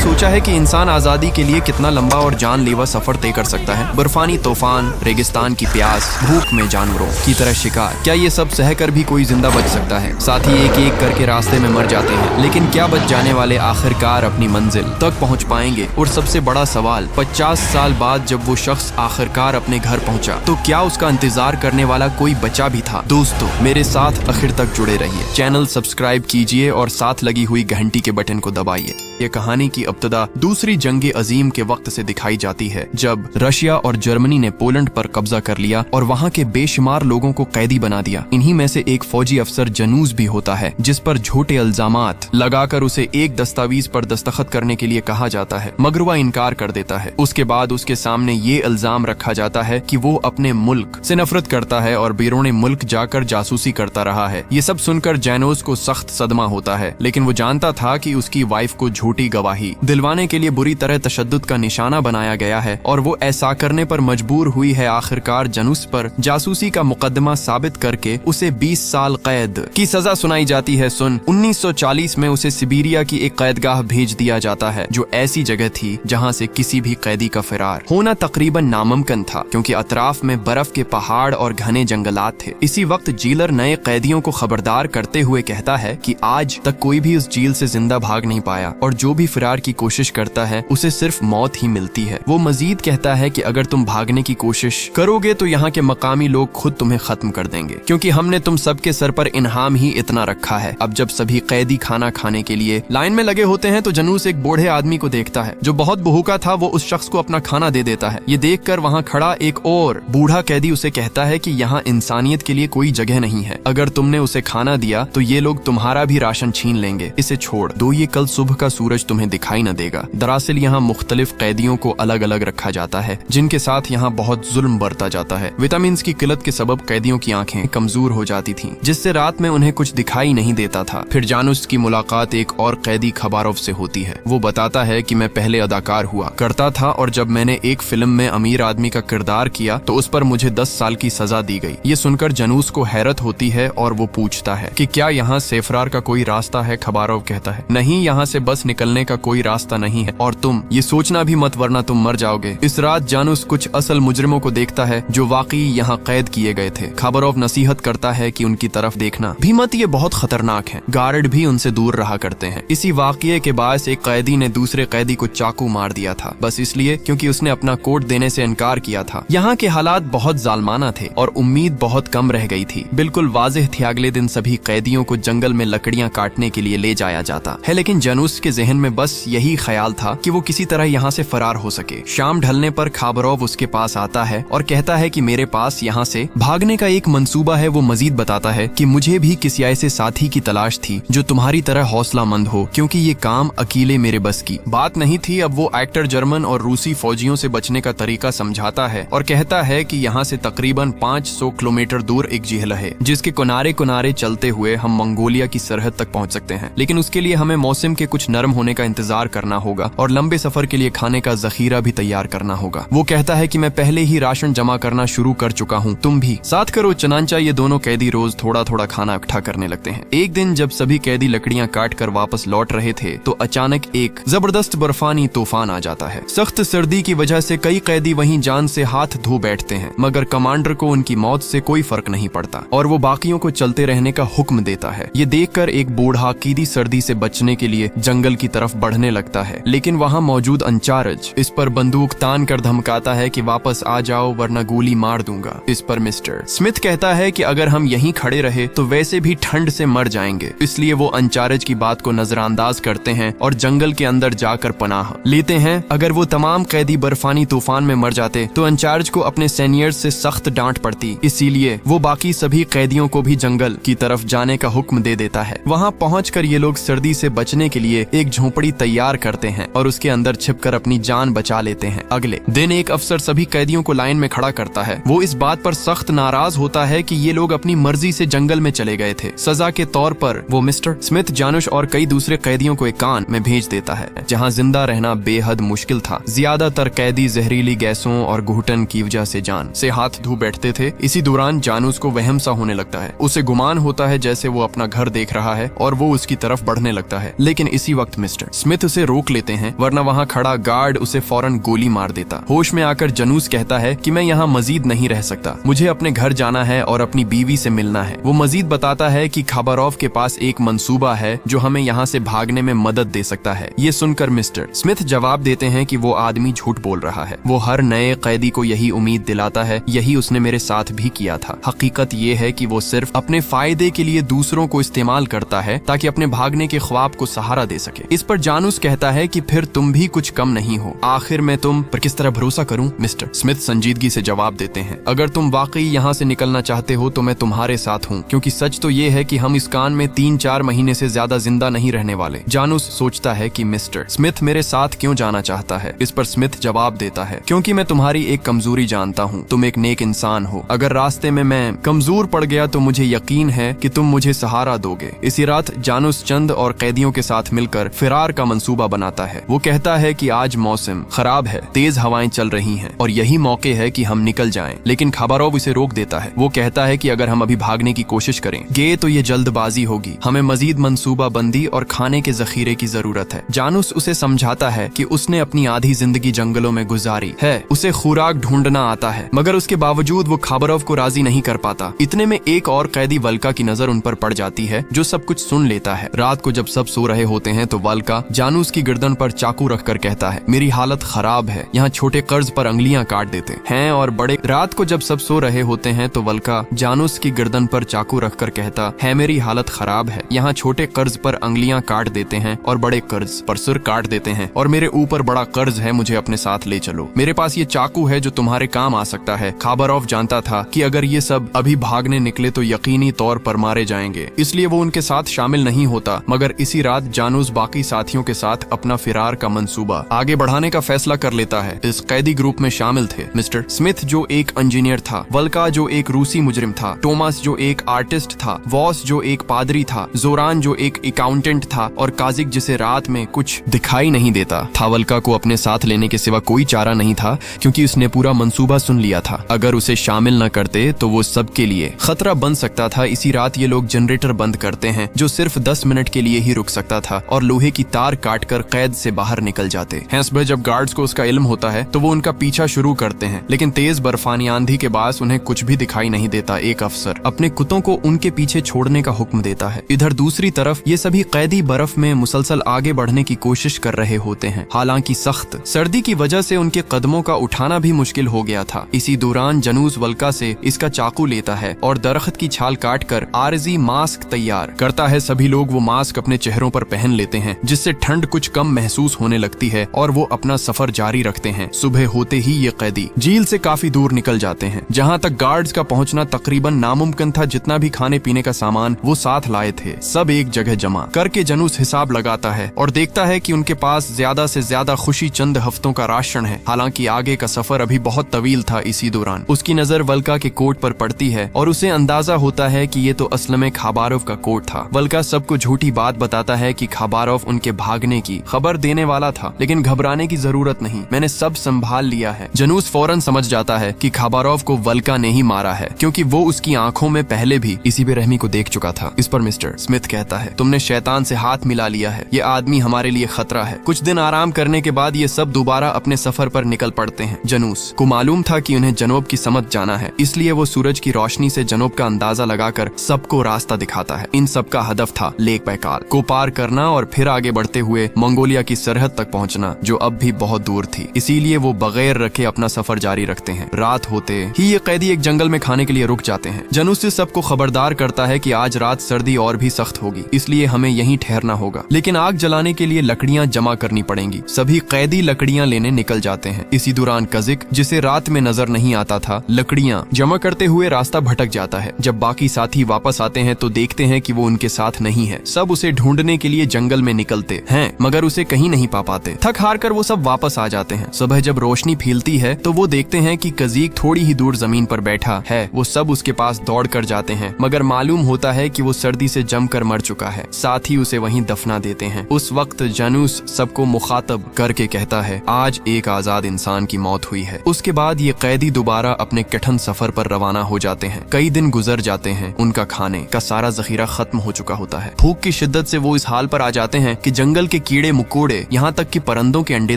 सोचा है कि इंसान आजादी के लिए कितना लंबा और जानलेवा सफर तय कर सकता है? बर्फानी तूफान, रेगिस्तान की प्यास, भूख में जानवरों की तरह शिकार, क्या ये सब सहकर भी कोई जिंदा बच सकता है? साथ ही एक एक करके रास्ते में मर जाते हैं, लेकिन क्या बच जाने वाले आखिरकार अपनी मंजिल तक पहुंच पाएंगे? और सबसे बड़ा सवाल, 50 साल बाद जब वो शख्स आखिरकार अपने घर पहुंचा, तो क्या उसका इंतजार करने वाला कोई बचा भी था? दोस्तों, मेरे साथ आखिर तक जुड़े रहिए, चैनल सब्सक्राइब कीजिए और साथ लगी हुई घंटी के बटन को दबाइए। ये कहानी की इब्तिदा दूसरी जंग अजीम के वक्त से दिखाई जाती है, जब रशिया और जर्मनी ने पोलैंड पर कब्जा कर लिया और वहाँ के बेशुमार लोगों को कैदी बना दिया। इन्हीं में से एक फौजी अफसर जनूस भी होता है, जिस पर झूठे इल्जामात लगाकर उसे एक दस्तावेज पर दस्तखत करने के लिए कहा जाता है, मगर वह इनकार कर देता है। उसके बाद उसके सामने ये इल्जाम रखा जाता है कि वो अपने मुल्क से नफरत करता है और बैरून मुल्क जाकर जासूसी करता रहा है। ये सब सुनकर जैनोस को सख्त सदमा होता है, लेकिन वो जानता था कि उसकी वाइफ को झूठी गवाही दिलवाने के लिए बुरी तरह तशद्दुद का निशाना बनाया गया है और वो ऐसा करने पर मजबूर हुई है। आखिरकार जनूस पर जासूसी का मुकदमा साबित करके उसे 20 साल कैद की सजा सुनाई जाती है। 1940 में उसे सिबेरिया की एक कैदगाह भेज दिया जाता है, जो ऐसी जगह थी जहाँ से किसी भी कैदी का फरार होना तकरीबन नामुमकिन था, क्योंकि अतराफ में बर्फ के पहाड़ और घने जंगलात थे। इसी वक्त जेलर नए कैदियों को खबरदार करते हुए कहता है कि आज तक कोई भी उस जेल से जिंदा भाग नहीं पाया और जो भी फरार की कोशिश करता है उसे सिर्फ मौत ही मिलती है। वो मजीद कहता है कि अगर तुम भागने की कोशिश करोगे तो यहाँ के मकामी लोग खुद तुम्हें खत्म कर देंगे, क्योंकि हमने तुम सबके सर पर इनाम ही इतना रखा है। अब जब सभी कैदी खाना खाने के लिए लाइन में लगे होते हैं तो जनूस एक बूढ़े आदमी को देखता है जो बहुत भूखा था। वो उस शख्स को अपना खाना दे देता है। ये देखकर वहाँ खड़ा एक और बूढ़ा कैदी उसे कहता है कि यहाँ इंसानियत के लिए कोई जगह नहीं है। अगर तुमने उसे खाना दिया तो ये लोग तुम्हारा भी राशन छीन लेंगे। इसे छोड़ दो, ये कल सुबह का सूरज तुम्हें दिखाई न देगा। दरअसल यहाँ मुख्तलिफ कैदियों को अलग अलग रखा जाता है, जिनके साथ यहाँ बहुत जुल्म बरता जाता है। विटामिन की किल्लत के सबब कैदियों की आंखें कमजोर हो जाती थीं, जिससे रात में उन्हें कुछ दिखाई नहीं देता था। फिर जानूस की मुलाकात एक और कैदी खबारोव से होती है। वो बताता है कि मैं पहले अदाकार हुआ करता था और जब मैंने एक फिल्म में अमीर आदमी का किरदार किया तो उस पर मुझे 10 साल की सजा दी गई। ये सुनकर जनूस को हैरत होती है और वो पूछता है कि क्या यहाँ से फरार का कोई रास्ता है? खबारोव कहता है, नहीं, यहाँ से बस निकलने का कोई रास्ता नहीं है और तुम ये सोचना भी मत, वरना तुम मर जाओगे। इस रात जानूस कुछ असल मुजरिमों को देखता है जो वाकई यहाँ कैद किए गए थे। खबारोव नसीहत करता है कि उनकी तरफ देखना भी मत, ये बहुत खतरनाक है। गार्ड भी उनसे दूर रहा करते हैं। इसी वाकये के बायस एक कैदी ने दूसरे कैदी को चाकू मार दिया था, बस इसलिए क्योंकि उसने अपना कोट देने से इनकार किया था। यहाँ के हालात बहुत जालमाना थे और उम्मीद बहुत कम रह गई थी। बिल्कुल वाज़ेह थी, अगले दिन सभी कैदियों को जंगल में लकड़ियाँ काटने के लिए ले जाया जाता है, लेकिन जनूस के जहन में बस यही ख्याल था कि वो किसी तरह यहाँ से फरार हो सके। शाम ढलने पर खबारोव उसके पास आता है और कहता है कि मेरे पास यहाँ से भागने का एक मंसूबा है। वो मजीद बताता है कि मुझे भी किसी ऐसे साथी की तलाश थी जो तुम्हारी तरह हौसलामंद हो, क्योंकि ये काम अकेले मेरे बस की बात नहीं थी। अब वो एक्टर जर्मन और रूसी फौजियों से बचने का तरीका समझाता है और कहता है कि यहाँ से तकरीबन 500 किलोमीटर दूर एक झील है, जिसके किनारे किनारे चलते हुए हम मंगोलिया की सरहद तक पहुँच सकते हैं, लेकिन उसके लिए हमें मौसम के कुछ नरम होने का इंतजार करना होगा और लंबे सफर के लिए खाने का जखीरा भी तैयार करना होगा। वो कहता है कि मैं पहले ही राशन जमा करना शुरू कर चुका हूँ, तुम भी साथ करो। चनांचा ये दोनों कैदी रोज थोड़ा थोड़ा खाना इकट्ठा करने लगते हैं। एक दिन जब सभी कैदी लकड़ियाँ काट कर वापस लौट रहे थे तो अचानक एक जबरदस्त बर्फानी तूफान आ जाता है। सख्त सर्दी की वजह से कई कैदी वहीं जान से हाथ धो बैठते हैं, मगर कमांडर को उनकी मौत से कोई फर्क नहीं पड़ता और वो बाकियों को चलते रहने का हुक्म देता है। ये देखकर एक बूढ़ा कैदी सर्दी से बचने के लिए जंगल की तरफ बढ़ने लगता है, लेकिन वहाँ मौजूद इंचार्ज इस पर बंदूक तान कर धमकाता है कि वापस आ जाओ वरना गोली मार दूंगा। इस पर मिस्टर स्मिथ कहता है कि अगर हम यहीं खड़े रहे तो वैसे भी ठंड से मर जाएंगे, इसलिए वो इंचार्ज की बात को नजरअंदाज करते हैं और जंगल के अंदर जाकर पनाह लेते हैं। अगर वो तमाम कैदी बर्फानी तूफान में मर जाते तो इंचार्ज को अपने सीनियर्स से सख्त डांट पड़ती, इसीलिए वो बाकी सभी कैदियों को भी जंगल की तरफ जाने का हुक्म दे देता है। वहाँ पहुंचकर ये लोग सर्दी से बचने के लिए एक झोपड़ी तैयार करते हैं और उसके अंदर छिपकर अपनी जान बचा लेते हैं। अगले दिन एक अफसर सभी कैदियों को लाइन में खड़ा करता है। वो इस बात पर सख्त नाराज होता है कि ये लोग अपनी मर्जी से जंगल में चले गए थे। सजा के तौर पर वो मिस्टर स्मिथ, जानूस और कई दूसरे कैदियों को एक कान में भेज देता है, जहाँ जिंदा रहना बेहद मुश्किल था। ज्यादातर कैदी जहरीली गैसों और घुटन की वजह से जान से हाथ धो बैठते थे। इसी दौरान जानूस को वहम सा होने लगता है। उसे गुमान होता है जैसे वो अपना घर देख रहा है और वो उसकी तरफ बढ़ने लगता है, लेकिन इसी वक्त मिस्टर स्मिथ उसे रोक लेते हैं, वरना वहाँ खड़ा गार्ड उसे फौरन गोली मार देता। होश में आकर जानूस कहता है कि मैं यहाँ मजीद नहीं रह सकता, मुझे अपने घर जाना है और अपनी बीवी से मिलना है। वो मजीद बताता है कि खाबारोव के पास एक मंसूबा है जो हमें यहाँ से भागने में मदद दे सकता है। ये सुनकर मिस्टर स्मिथ जवाब देते हैं कि वो आदमी झूठ बोल रहा है। वो हर नए कैदी को यही उम्मीद दिलाता है, यही उसने मेरे साथ भी किया था। हकीकत ये है कि वो सिर्फ अपने फायदे के लिए दूसरों को इस्तेमाल करता है ताकि अपने भागने के ख्वाब को सहारा दे सके। इस पर जानूस कहता है कि फिर तुम भी कुछ कम नहीं हो, आखिर मैं तुम पर किस तरह भरोसा करूं? मिस्टर स्मिथ संजीदगी से जवाब देते हैं, अगर तुम वाकई यहाँ से निकलना चाहते हो तो मैं तुम्हारे साथ हूँ, क्योंकि सच तो ये है कि हम इस कान में 3-4 महीने से ज्यादा जिंदा नहीं रहने वाले। जानूस सोचता है कि मिस्टर स्मिथ मेरे साथ क्यों जाना चाहता है। इस पर स्मिथ जवाब देता है, क्योंकि मैं तुम्हारी एक कमजोरी जानता हूँ, तुम एक नेक इंसान हो। अगर रास्ते में मैं कमजोर पड़ गया तो मुझे यकीन है कि तुम मुझे सहारा दोगे। इसी रात जानूस चंद और कैदियों के साथ मिलकर फिरार का मंसूबा बनाता है। वो कहता है कि आज मौसम खराब है, तेज हवाएं चल रही हैं और यही मौके है कि हम निकल जाएं। लेकिन खाबारोव इसे रोक देता है। वो कहता है कि अगर हम अभी भागने की कोशिश करेंगे तो ये जल्दबाजी होगी, हमें मजीद मंसूबा बंदी और खाने के जखीरे की जरूरत है। जानूस उसे समझाता है कि उसने अपनी आधी जिंदगी जंगलों में गुजारी है, उसे खुराक ढूंढना आता है, मगर उसके बावजूद वो खाबारोव को राजी नहीं कर पाता। इतने में एक और कैदी वल्का की नजर उन पर पड़ जाती है, जो सब कुछ सुन लेता है। रात को जब सब सो रहे होते हैं तो वल्का जानूस की गर्दन पर चाकू रखकर कहता है, मेरी हालत खराब है, यहाँ छोटे कर्ज पर अंगलियां काट देते हैं और बड़े। रात को जब सब सो रहे होते हैं तो वल्का जानूस की गर्दन पर चाकू रखकर कहता है, मेरी हालत खराब है, यहाँ छोटे कर्ज पर अंगलियां काट देते हैं और बड़े कर्ज पर सिर काट देते हैं, और मेरे ऊपर बड़ा कर्ज है, मुझे अपने साथ ले चलो। मेरे पास ये चाकू है जो तुम्हारे काम आ सकता है। खाबारोव जानता था कि अगर ये सब अभी भागने निकले तो यकीनी तौर पर मारे जाएंगे, इसलिए वो उनके साथ शामिल नहीं होता। मगर इसी रात जानूस बाकी साथियों के साथ अपना फिरार का मंसूबा आगे बढ़ाने का फैसला कर लेता है। इस कैदी ग्रुप में शामिल थे मिस्टर स्मिथ जो एक इंजीनियर था, वल्का जो एक रूसी मुजरिम था, टोमस जो एक आर्टिस्ट था, वॉस जो एक पादरी था, जोरान जो एक अकाउंटेंट था और काजिक जिसे रात में कुछ दिखाई नहीं देता था। वल्का को अपने साथ लेने के सिवा कोई चारा नहीं था, क्योंकि उसने पूरा मंसूबा सुन लिया था। अगर उसे शामिल न करते तो वो सबके लिए खतरा बन सकता था। इसी रात ये लोग जनरेटर बंद करते हैं, जो सिर्फ 10 मिनट के लिए ही रुक सकता था, और लोहे की तार काटकर कैद से बाहर निकल जाते हैं। सुबह जब गार्ड्स को उसका इल्म होता है तो वो उनका पीछा शुरू करते हैं, लेकिन तेज बर्फानी आंधी के बास उन्हें कुछ भी दिखाई नहीं देता। एक अफसर अपने कुत्तों को उनके पीछे छोड़ने का हुक्म देता है। इधर दूसरी तरफ ये सभी कैदी बर्फ में मुसलसल आगे बढ़ने की कोशिश कर रहे होते हैं। हालांकि सख्त सर्दी की वजह से उनके कदमों का उठाना भी मुश्किल हो गया था। इसी दौरान जानूस वल्का से इसका चाकू लेता है और दरख्त की छाल काटकर आरजी मास्क तैयार करता है। सभी लोग वो मास्क अपने चेहरों पर पहन लेते हैं, जिससे ठंड कुछ कम महसूस होने लगती है और वो अपना सफर जारी रखते हैं। सुबह होते ही ये कैदी झील से काफी दूर निकल जाते हैं, जहाँ तक गार्ड्स का पहुँचना तकरीबन नामुमकिन था। जितना भी खाने पीने का सामान वो साथ लाए थे, सब एक जगह जमा करके जानूस हिसाब लगाता है और देखता है कि उनके पास ज्यादा से ज्यादा खुशी चंद हफ्तों का राशन है। हालांकि आगे का सफर अभी बहुत तवील था। इसी दौरान उसकी नजर वल्का के कोट पर पड़ती है और उसे अंदाजा होता है कि ये तो असल में खाबारोव का कोट था। वल्का सबको झूठी बात बताता है कि खाबारोव उनके भागने की खबर देने वाला था, लेकिन घबराने की जरूरत नहीं, मैंने सब संभाल लिया है। जानूस फौरन समझ जाता है कि खाबारोव को वल्का ने ही मारा है, क्योंकि वो उसकी आंखों में पहले भी इसी बेरहमी को देख चुका था। इस पर मिस्टर स्मिथ कहता है, तुमने शैतान से हाथ मिला लिया है, ये आदमी हमारे लिए खतरा है। कुछ दिन आराम करने के बाद ये सब दोबारा अपने सफर पर निकल पड़ते हैं। जानूस को मालूम था कि उन्हें जनूब की समत जाना है, इसलिए वो सूरज की रोशनी से जनूब का अंदाजा लगाकर सबको रास्ता दिखाता है। इन सब का हदफ था लेक बैकाल को पार करना और फिर आगे बढ़ते हुए मंगोलिया की सरहद तक पहुंचना, जो अब भी बहुत दूर थी। इसीलिए वो बगैर रखे अपना सफर जारी रखते हैं। रात होते ही ये कैदी एक जंगल में खाने के लिए रुक जाते हैं। जानूस सबको खबरदार करता है कि आज रात सर्दी और भी सख्त होगी, इसलिए हमें यहीं ठहरना होगा, लेकिन आग जलाने के लिए लकड़ियां जमा करनी पड़ेंगी। सभी कैदी लकड़ियां लेने निकल जाते हैं। इसी दौरान काजिक, जिसे रात में नजर नहीं आता था, लकड़ियां जमा करते हुए रास्ता भटक जाता है। जब बाकी साथी वापस आते हैं तो देखते हैं कि वो उनके साथ नहीं है। सब उसे ढूंढने के लिए जंगल में निकलते हैं, मगर उसे कहीं नहीं पा पाते। थक हार कर वो सब वापस आ जाते हैं। सुबह जब रोशनी फैलती है तो वो देखते हैं कि काजिक थोड़ी ही दूर जमीन पर बैठा है। वो सब उसके पास दौड़ कर जाते हैं, मगर मालूम होता है कि वो सर्दी से जमकर मर चुका है। साथ ही उसे वहीं दफना देते हैं। उस वक्त जानूस सबको मुखातब करके कहता है, आज एक आजाद इंसान की मौत हुई है। उसके बाद ये कैदी दोबारा अपने कठिन सफर पर रवाना हो जाते हैं। कई दिन गुजर जाते हैं। उनका खाने का सारा जखीरा खत्म हो चुका होता है। भूख की शिद्दत से वो इस हाल पर आ जाते हैं कि जंगल के कीड़े मकोड़े, यहाँ तक कि परिंदों के अंडे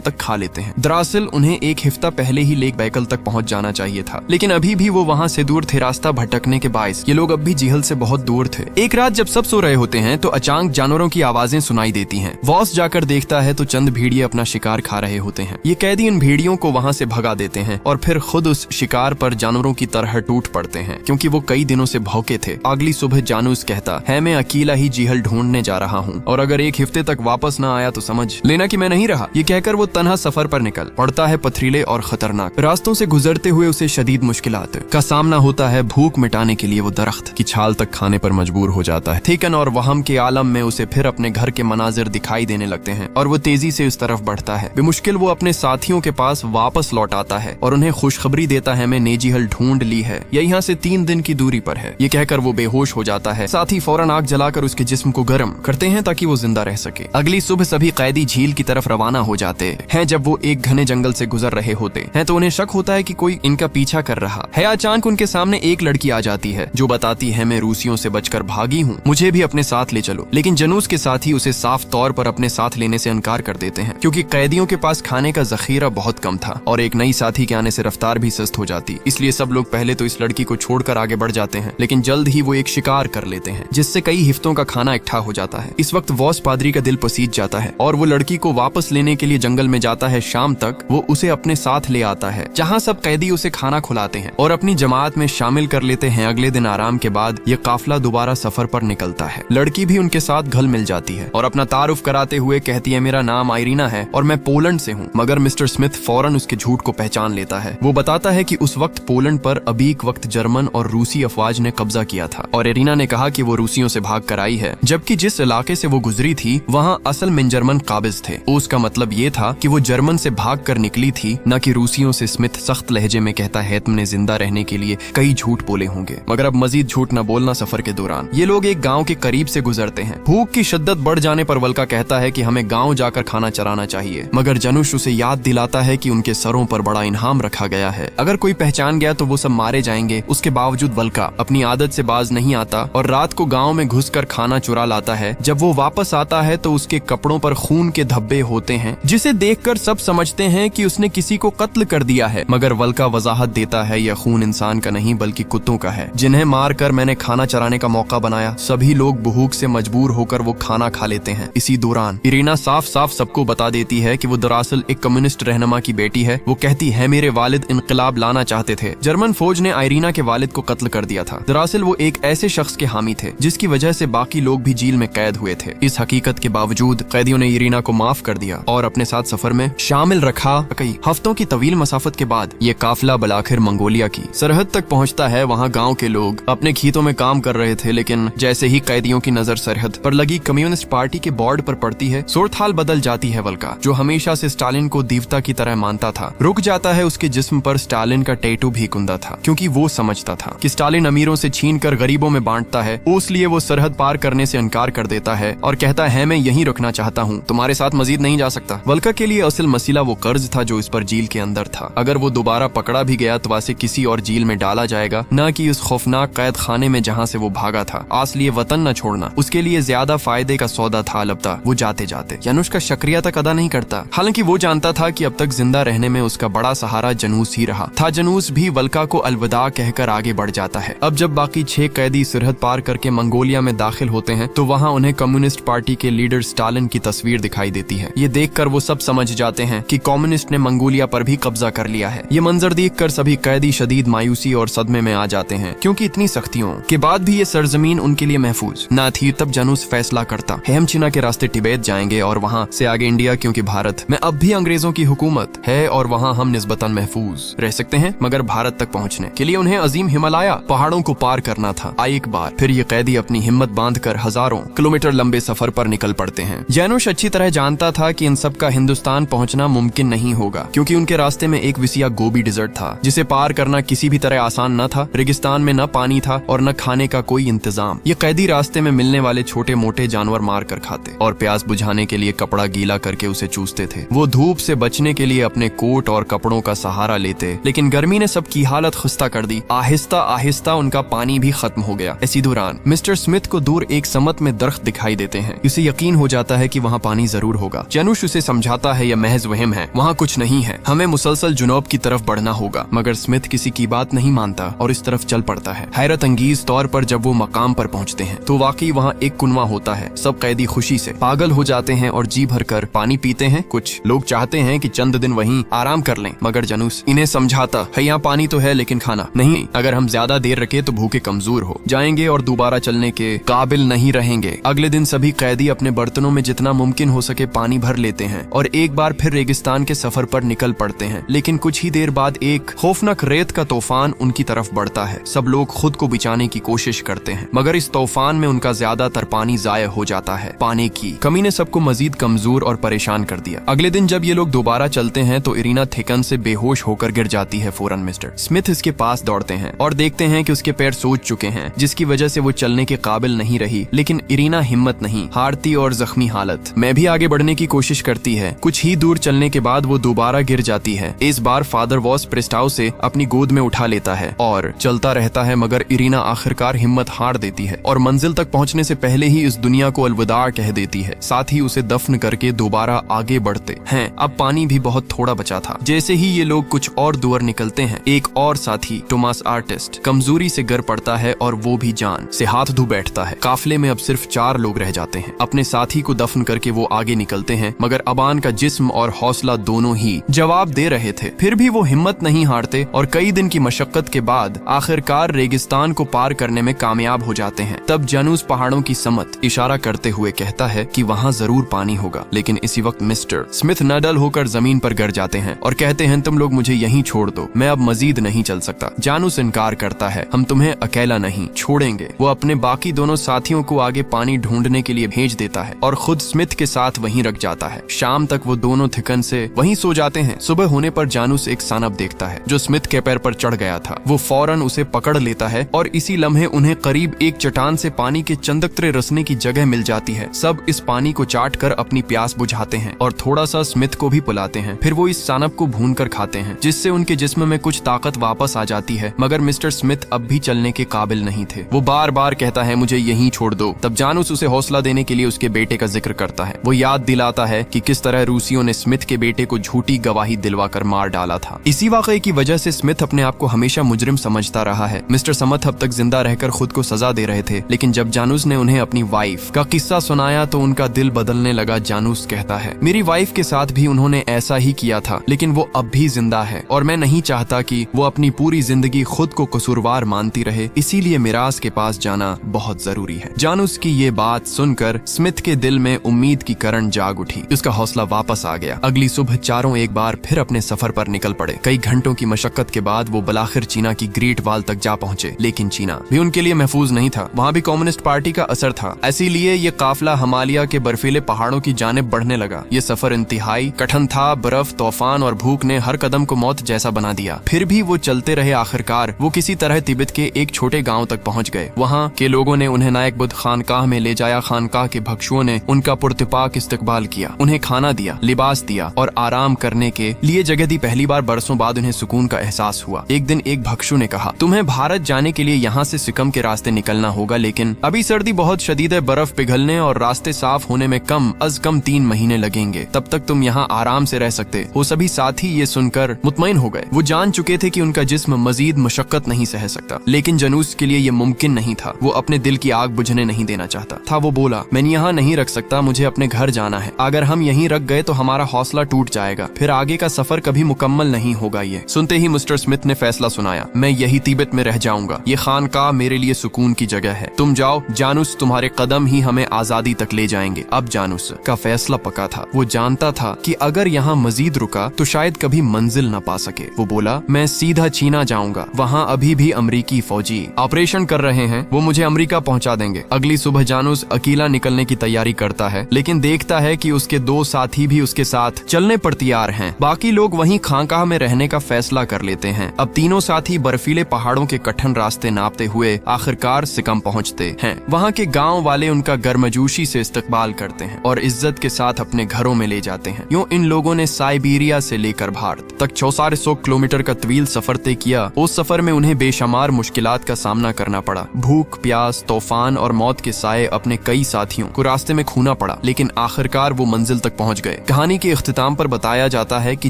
तक खा लेते हैं। दरअसल उन्हें एक हफ्ता पहले ही लेक बैकल तक पहुंच जाना चाहिए था, लेकिन अभी भी वो वहाँ से दूर थे। रास्ता भटकने के बायस ये लोग अब भी झील से बहुत दूर थे। एक रात जब सब सो रहे होते हैं तो अचानक जानवरों की आवाजें सुनाई देती हैं। वॉस जाकर देखता है तो चंद भेड़िए अपना शिकार खा रहे होते हैं। ये कैदी इन भेड़ियों को वहाँ से भगा देते हैं और फिर खुद उस शिकार पर जानवरों की तरह टूट पड़ते हैं, क्योंकि वो कई दिनों से भौके थे। अगली सुबह जानूस कहता है, मैं अकेला ही झील ढूंढने जा रहा हूँ और अगर एक हफ्ते तक वापस न आया तो समझ लेना कि मैं नहीं रहा। ये कहकर वो तन्हा सफर पर निकल पड़ता है। पथरीले और खतरनाक रास्तों से गुजरते हुए उसे शदीद मुश्किलात का सामना होता है। भूख मिटाने के लिए वो दरख्त की छाल तक खाने पर मजबूर हो जाता है। थिकन और वहम के आलम में उसे फिर अपने घर के मनाजिर दिखाई देने लगते हैं और वो तेजी से उस तरफ बढ़ता है। बेमुश्किल वो अपने साथियों के पास वापस लौट आता है और उन्हें खुशखबरी देता है, मैं नेजी हल ढूंढ ली है, यह यहाँ से 3 दिन की दूरी पर है। ये कहकर वो बेहोश हो जाता है। साथ ही फौरन आग जलाकर उसके जिस्म को गर्म करते हैं ताकि वो जिंदा रह सके। अगली सुबह सभी कैदी झील की तरफ रवाना हो जाते हैं। जब वो एक घने जंगल से गुजर रहे होते हैं तो उन्हें शक होता है कि कोई इनका पीछा कर रहा है। अचानक उनके सामने एक लड़की आ जाती है जो बताती है, मैं रूसियों से बचकर भागी हूँ, मुझे भी अपने साथ ले चलो। लेकिन जनूस के साथी उसे साफ तौर पर अपने साथ लेने से इनकार कर देते हैं, क्योंकि कैदियों के पास खाने का जखीरा बहुत कम था और एक नई साथी के आने से रफ्तार भी सुस्त हो जाती। इसलिए सब लोग पहले तो इस लड़की को छोड़कर आगे बढ़ जाते हैं, लेकिन जल्द ही वो एक शिकार कर लेते हैं जिससे कई हिफ्तों का खाना इकट्ठा हो जाता है। इस वक्त वॉस पादरी का दिल पसीज जाता है और वो लड़की को वापस लेने के लिए जंगल में जाता है। शाम तक वो उसे अपने साथ ले आता है, जहाँ सब कैदी उसे खाना खिलाते हैं और अपनी जमात में शामिल कर लेते हैं। अगले दिन आराम के बाद ये काफिला दोबारा सफर पर निकलता है। लड़की भी उनके साथ घल मिल जाती है और अपना तारुफ कराते हुए कहती है, मेरा नाम आयरीना है और मैं पोलैंड से हूँ। मगर मिस्टर स्मिथ फौरन उसके झूठ को पहचान लेता है। वो बताता है कि उस वक्त पोलैंड पर अभी एक वक्त जर्मन और रूसी अफवाज ने कब्जा किया था और एरिना ने कहा कि वो रूसियों से भाग कर आई है, जबकि जिस इलाके से वो गुजरी थी वहाँ असल में जर्मन काबिज थे। उसका मतलब ये था कि वो जर्मन से भाग कर निकली थी, न कि रूसियों से। स्मिथ सख्त लहजे में कहता है, तुमने जिंदा रहने के लिए कई झूठ बोले होंगे, मगर अब मजीद झूठ न बोलना। सफर के दौरान ये लोग एक गांव के करीब से गुजरते हैं। भूख की शिद्दत बढ़ जाने पर वल्का कहता है कि हमें गांव जाकर खाना चराना चाहिए, मगर जनुष उसे याद दिलाता है कि उनके सरों पर बड़ा इनाम रखा गया है, अगर कोई पहचान गया तो वो सब मारे जाएंगे। उसके बावजूद वल्का अपनी आदत से बाज नहीं आता और रात को गांव में घुसकर खाना चुरा लाता है। जब वो वापस आता है तो उसके कपड़ों पर खून के धब्बे होते हैं, जिसे देखकर सब समझते हैं कि उसने किसी को कत्ल कर दिया है। मगर वल्का वजाहत देता है, यह खून इंसान का नहीं बल्कि कुत्तों का है, जिन्हें मारकर मैंने खाना चराने का मौका बनाया। सभी लोग भूख से मजबूर होकर वो खाना खा लेते हैं। इसी दौरान इरीना साफ साफ सबको बता देती है कि वो दरअसल एक कम्युनिस्ट रहनुमा की बेटी है। वो कहती है, मेरे वालिद इनकलाब लाना चाहते थे, जर्मन फौज ने आयरीना के वालिद को कत्ल कर दिया था। दरअसल वो एक ऐसे शख्स के हामी थे जिसकी वजह से बाकी लोग भी जेल में कैद हुए थे। इस हकीकत के बावजूद कैदियों ने इरीना को माफ कर दिया और अपने साथ सफर में शामिल रखा। कई हफ्तों की तवील मसाफत के बाद ये काफिला बलाखिर मंगोलिया की सरहद तक पहुंचता है। वहाँ गांव के लोग अपने खेतों में काम कर रहे थे, लेकिन जैसे ही कैदियों की नजर सरहद पर लगी कम्युनिस्ट पार्टी के बोर्ड पर पड़ती है, सूरत हाल बदल जाती है। वल्का, जो हमेशा से स्टालिन को देवता की तरह मानता था, रुक जाता है। उसके जिस्म पर स्टालिन का टैटू भी कुंदा था, क्योंकि वो समझता था कि स्टालिन अमीरों से छीन कर गरीबों में बांटता है। इसलिए वो सरहद पार करने से इनकार कर देता है और कहता है, मैं यहीं रुकना चाहता हूँ, तुम्हारे साथ मजीद नहीं जा सकता। वल्का के लिए असल मसला वो कर्ज था जो इस पर जेल के अंदर था। अगर वो दोबारा पकड़ा भी गया तो वासे किसी और जेल में डाला जाएगा, न कि उस खौफनाक कैद खाने में जहाँ से वो भागा था। इसलिए वतन न छोड़ना उसके लिए ज्यादा फायदे का सौदा था। अलबत्ता वो जाते जाते यानुश का शुक्रिया तक अदा नहीं करता, हालांकि वो जानता था कि अब तक जिंदा रहने में उसका बड़ा सहारा जनूस ही रहा था। जनूस भी वल्का को अलविदा कहकर आगे बढ़ जाता है। अब जब बाकी 6 कैदी सरहद पार करके मंगोलिया में दाखिल होते हैं तो वहाँ उन्हें कम्युनिस्ट पार्टी के लीडर स्टालिन की तस्वीर दिखाई देती है। ये देखकर वो सब समझ जाते हैं कि कम्युनिस्ट ने मंगोलिया पर भी कब्जा कर लिया है। ये मंजर देखकर सभी कैदी शदीद मायूसी और सदमे में आ जाते हैं, क्योंकि इतनी सख्तियों के बाद भी ये सरजमीन उनके लिए महफूज न थी। तब जनूस फैसला करता, हेमचिना के रास्ते तिब्बत जाएंगे और वहाँ से आगे इंडिया, क्योंकि भारत में अब भी अंग्रेजों की हुकूमत है और वहाँ हम निस्बतन महफूज रह सकते हैं। मगर भारत तक पहुँचने के लिए उन्हें अजीम हिमालय पहाड़ों को पार करना था। एक बार फिर ये कैदी अपनी हिम्मत बांधकर हजारों किलोमीटर लंबे सफर पर निकल पड़ते हैं। जानुश अच्छी तरह जानता था कि इन सब का हिंदुस्तान पहुंचना मुमकिन नहीं होगा, क्योंकि उनके रास्ते में एक विसिया गोबी डिजर्ट था जिसे पार करना किसी भी तरह आसान न था। रेगिस्तान में न पानी था और न खाने का कोई इंतजाम। ये कैदी रास्ते में मिलने वाले छोटे मोटे जानवर मार कर खाते और प्यास बुझाने के लिए कपड़ा गीला करके उसे चूसते थे। वो धूप से बचने के लिए अपने कोट और कपड़ों का सहारा लेते, लेकिन गर्मी ने सबकी हालत खस्ता कर दी। आहिस्ता आहिस्ता उनका पानी भी खत्म हो गया। इसी दौरान मिस्टर स्मिथ को दूर एक समत में दरख्त दिखाई देते हैं। इसे यकीन हो जाता है है कि वहाँ पानी जरूर होगा। जानुस उसे समझाता है यह महज वहम है, वहाँ कुछ नहीं है, हमें मुसलसल जुनूब की तरफ बढ़ना होगा। मगर स्मिथ किसी की बात नहीं मानता और इस तरफ चल पड़ता है। हैरत अंगेज तौर पर जब वो मकाम पर पहुँचते हैं तो वाकई वहाँ एक कुनवा होता है। सब कैदी खुशी से पागल हो जाते हैं और जी भर कर पानी पीते हैं। कुछ लोग चाहते हैं कि चंद दिन वहीं आराम कर लें, मगर जानुस इन्हें समझाता है यहाँ पानी तो है लेकिन खाना नहीं, अगर हम ज्यादा देर रखे तो भूखे कमजोर हो जाएंगे और दोबारा चलने के काबिल नहीं रहेंगे। अगले दिन सभी कैदी अपने बर्तनों में जितना मुमकिन हो सके पानी भर लेते हैं और एक बार फिर रेगिस्तान के सफर पर निकल पड़ते हैं। लेकिन कुछ ही देर बाद एक खौफनाक रेत का तूफान उनकी तरफ बढ़ता है। सब लोग खुद को बचाने की कोशिश करते हैं, मगर इस तूफान में उनका ज्यादातर पानी जाया हो जाता है। पानी की कमी ने सबको मजीद कमजोर और परेशान कर दिया। अगले दिन जब ये लोग दोबारा चलते हैं तो इरीना थिकन से बेहोश होकर गिर जाती है। फौरन मिस्टर स्मिथ इसके पास दौड़ते हैं और देखते हैं कि उसके पैर सूज चुके हैं, जिसकी वजह से वो चलने के काबिल नहीं रही। लेकिन इरीना हिम्मत नहीं हारती और जख्मी हालत में भी आगे बढ़ने की कोशिश करती है। कुछ ही दूर चलने के बाद वो दोबारा गिर जाती है। इस बार फादर वॉस प्रिस्टाउ से अपनी गोद में उठा लेता है और चलता रहता है, मगर इरीना आखिरकार हिम्मत हार देती है और मंजिल तक पहुंचने से पहले ही इस दुनिया को अलविदा कह देती है। साथ ही उसे दफन करके दोबारा आगे बढ़ते हैं। अब पानी भी बहुत थोड़ा बचा था। जैसे ही ये लोग कुछ और दूर निकलते हैं, एक और साथी टोमास आर्टिस्ट कमजोरी से गिर पड़ता है और वो भी जान से हाथ धो बैठता है। काफिले में अब सिर्फ 4 लोग रह जाते हैं। अपने साथी को दफन करके वो आगे निकलते हैं, मगर अबान का जिस्म और हौसला दोनों ही जवाब दे रहे थे। फिर भी वो हिम्मत नहीं हारते और कई दिन की मशक्कत के बाद आखिरकार रेगिस्तान को पार करने में कामयाब हो जाते हैं। तब जानुस पहाड़ों की समत इशारा करते हुए कहता है कि वहाँ जरूर पानी होगा। लेकिन इसी वक्त मिस्टर स्मिथ नडल होकर जमीन पर गिर जाते हैं और कहते हैं तुम लोग मुझे यहीं छोड़ दो, मैं अब मजीद नहीं चल सकता। जानुस इनकार करता है, हम तुम्हें अकेला नहीं छोड़ेंगे। वो अपने बाकी दोनों साथियों को आगे पानी ढूंढने के लिए भेज देता है और खुद स्मिथ के साथ वहीं रख जाता है। शाम तक वो दोनों थिकन से वहीं सो जाते हैं। सुबह होने पर जानुस एक सानब देखता है जो स्मिथ के पैर पर चढ़ गया था। वो फौरन उसे पकड़ लेता है और इसी लम्हे उन्हें करीब एक चट्टान से पानी के चंदकतरे रसने की जगह मिल जाती है। सब इस पानी को चाट कर अपनी प्यास बुझाते हैं और थोड़ा सा स्मिथ को भी पिलाते हैं। फिर वो इस सानब को भून कर खाते हैं, जिससे उनके जिस्म में कुछ ताकत वापस आ जाती है। मगर मिस्टर स्मिथ अब भी चलने के काबिल नहीं थे। वो बार बार कहता है मुझे यहीं छोड़ दो। तब जानुस उसे हौसला देने के लिए उसके बेटे का जिक्र करता है। वो याद दिलाता है कि किस तरह रूसियों ने स्मिथ के बेटे को झूठी गवाही दिलवाकर मार डाला था। इसी वाकये की वजह से स्मिथ अपने आप को हमेशा मुजरिम समझता रहा है। मिस्टर समथ अब तक जिंदा रहकर खुद को सजा दे रहे थे, लेकिन जब जानुस ने उन्हें अपनी वाइफ का किस्सा सुनाया तो उनका दिल बदलने लगा। जानुस कहता है मेरी वाइफ के साथ भी उन्होंने ऐसा ही किया था, लेकिन वो अब भी जिंदा है और मैं नहीं चाहता कि वो अपनी पूरी जिंदगी खुद को कसूरवार मानती रहे। इसीलिए मिराज के पास जाना बहुत जरूरी है। जानुस की ये बात सुनकर स्मिथ के दिल में उम्मीद की करंट जाग उठी। उसका हौसला वापस आ गया। अगली सुबह चारों एक बार फिर अपने सफर पर निकल पड़े। कई घंटों की मशक्कत के बाद वो बलाखिर चीना की ग्रेट वॉल तक जा पहुंचे, लेकिन चीना भी उनके लिए महफूज नहीं था। वहाँ भी कम्युनिस्ट पार्टी का असर था। इसीलिए ये काफिला हिमालय के बर्फीले पहाड़ों की जानिब बढ़ने लगा। ये सफर इंतहाई कठिन था। बर्फ, तूफान और भूख ने हर कदम को मौत जैसा बना दिया। फिर भी वो चलते रहे। आखिरकार वो किसी तरह तिब्बत के एक छोटे गांव तक पहुंच गए। वहाँ के लोगों ने उन्हें नायक बुद्ध खानकाह में ले जाया। खानकाह के भक्षुओं ने उनका पुरतपाक इस्तकबाल किया, उन्हें खाना दिया, लिबास दिया और आराम करने के लिए जगह दी। पहली बार बरसों बाद उन्हें सुकून का एहसास हुआ। एक दिन एक भक्षु ने कहा तुम्हें भारत जाने के लिए यहाँ से सिकम के रास्ते निकलना होगा, लेकिन अभी सर्दी बहुत शदीद है। बर्फ पिघलने और रास्ते साफ होने में कम 3 महीने लगेंगे। तब तक तुम यहाँ आराम से रह सकते हो। सभी साथी ये सुनकर मुतमईन हो गए। वो जान चुके थे कि उनका जिस्म मजीद मशक्कत नहीं सह सकता, लेकिन जानुस के लिए ये मुमकिन नहीं था। वो अपने दिल की आग बुझने नहीं देना चाहता था। वो बोला मैं यहाँ नहीं रख सकता, मुझे अपने घर जाना है। अगर हम यहीं रख गए तो हमारा हौसला टूट जाएगा, फिर आगे का सफर कभी मुकम्मल नहीं होगा। ये सुनते ही मिस्टर स्मिथ ने फैसला सुनाया, मैं यही तिब्बत में रह जाऊंगा। ये खानकाह मेरे लिए सुकून की जगह है। तुम जाओ जानुस, तुम्हारे कदम ही हमें आजादी तक ले जाएंगे। अब जानुस का फैसला पक्का था। वो जानता था कि अगर यहाँ मजीद रुका तो शायद कभी मंजिल न पा सके। वो बोला मैं सीधा चीना जाऊंगा, वहाँ अभी भी अमरीकी फौजी ऑपरेशन कर रहे हैं, वो मुझे अमरीका पहुँचा देंगे। अगली सुबह जानुस अकेला निकलने की तैयारी करता है, लेकिन देखता है कि उसके 2 साथी भी उसके साथ चलने पर तैयार हैं। बाकी लोग वहीं खानकाह में रहने का फैसला कर लेते हैं। अब तीनों साथी बर्फीले पहाड़ों के कठिन रास्ते नापते हुए आखिरकार सिकम पहुँचते हैं। वहाँ के गाँव वाले उनका गर्मजोशी से इस्तकबाल करते हैं और इज्जत के साथ अपने घरों में ले जाते हैं। यूं इन लोगों ने साइबेरिया से लेकर भारत तक 400 किलोमीटर का तवील सफर तय किया। उस सफर में उन्हें बेशुमार मुश्किलात का सामना करना पड़ा। भूख, प्यास, तूफान और मौत के साए अपने कई साथियों को रास्ते में खोना ढूंढना पड़ा, लेकिन आखिरकार वो मंजिल तक पहुंच गए। कहानी के इख्तिताम पर बताया जाता है कि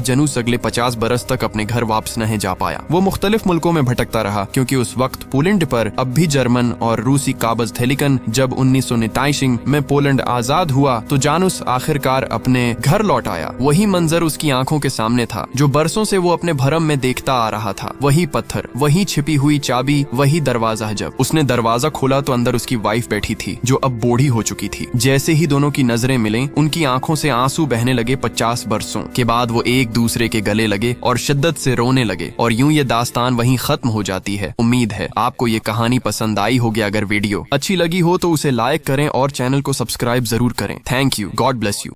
जनूस अगले 50 बरस तक अपने घर वापस नहीं जा पाया। वो मुख्तलिफ मुल्कों में भटकता रहा, क्योंकि उस वक्त पोलैंड पर अब भी जर्मन और रूसी काबज थे। लेकिन जब 1989 में पोलैंड आजाद हुआ तो जानूस आखिरकार अपने घर लौट आया। वही मंजर उसकी आंखों के सामने था जो बरसों से वो अपने भरम में देखता आ रहा था। वही पत्थर, वही छिपी हुई चाबी, वही दरवाजा। जब उसने दरवाजा खोला तो अंदर उसकी वाइफ बैठी थी, जो अब बूढ़ी हो चुकी थी। जैसे ही दोनों की नजरें मिले, उनकी आंखों से आंसू बहने लगे। 50 बरसों के बाद वो एक दूसरे के गले लगे और शिद्दत से रोने लगे, और यूं ये दास्तान वहीं खत्म हो जाती है। उम्मीद है आपको ये कहानी पसंद आई होगी। अगर वीडियो अच्छी लगी हो तो उसे लाइक करें और चैनल को सब्सक्राइब जरूर करें। Thank you. God bless you.